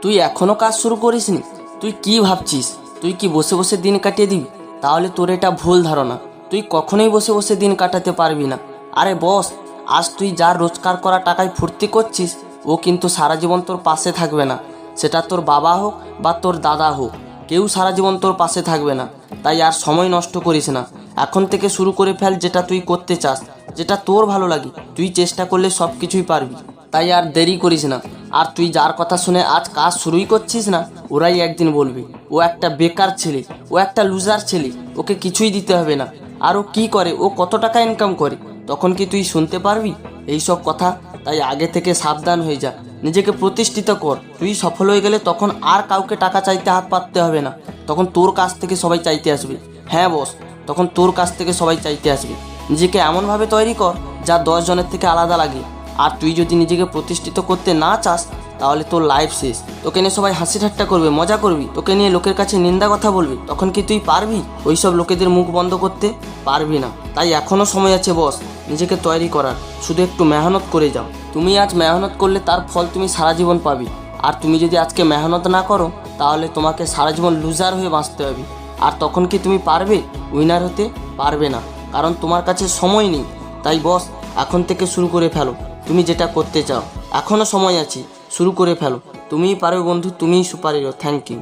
তুই এখনও কাজ শুরু করিসনি? তুই কি ভাবছিস? তুই কি বসে বসে দিন কাটিয়ে দিবি? তাহলে তোর এটা ভুল ধারণা। তুই কখনোই বসে বসে দিন কাটাতে পারবি না। আরে বস, আজ তুই যার রোজগার করা টাকায় ফুর্তি করছিস, ও কিন্তু সারা জীবন তোর পাশে থাকবে না। সেটা তোর বাবা হোক বা তোর দাদা হোক, কেউ সারা জীবন তোর পাশে থাকবে না। তাই আর সময় নষ্ট করিস না। এখন থেকে শুরু করে ফেল যেটা তুই করতে চাস, যেটা তোর ভালো লাগে। তুই চেষ্টা করলে সব কিছুই পারবি। তাই আর দেরি করিস না। আর তুই যার কথা শুনে আজ কাজ শুরুই করছিস না, ওরাই একদিন বলবে ও একটা বেকার ছেলে, ও একটা লুজার ছেলে, ওকে কিছুই দিতে হবে না। আর ও কী করে, ও কত টাকা ইনকাম করে, তখন কি তুই শুনতে পারবি এই সব কথা? তাই আগে থেকে সাবধান হয়ে যা, নিজেকে প্রতিষ্ঠিত কর। তুই সফল হয়ে গেলে তখন আর কাউকে টাকা চাইতে হাত পাততে হবে না। তখন তোর কাছ থেকে সবাই চাইতে আসবে। হ্যাঁ বস, তখন তোর কাছ থেকে সবাই চাইতে আসবে। নিজেকে এমনভাবে তৈরি কর যা 10 জনের থেকে আলাদা লাগে। আর তুই যদি নিজেকে প্রতিষ্ঠিত করতে না চাস, তাহলে তোর লাইফ শেষ। তোকে নিয়ে সবাই হাসি ঠাট্টা করবে, মজা করবি, তোকে নিয়ে লোকের কাছে নিন্দা কথা বলবি। তখন কি তুই পারবি ওই সব লোকেদের মুখ বন্ধ করতে? পারবি না। তাই এখনও সময় আছে বস, নিজেকে তৈরি করার। শুধু একটু মেহনত করে যাও। তুমি আজ মেহনত করলে তার ফল তুমি সারা জীবন পাবি। আর তুমি যদি আজকে মেহনত না করো, তাহলে তোমাকে সারা জীবন লুজার হয়ে বাঁচতে হবে। আর তখন কি তুমি পারবে উইনার হতে? পারবে না, কারণ তোমার কাছে সময় নেই। তাই বস, এখন থেকে শুরু করে ফেলো তুমি যেটা করতে চাও। এখনও সময় আছে, শুরু করে ফেলো। তুমিই পারো বন্ধু, তুমিই সুপার হিরো। Thank you.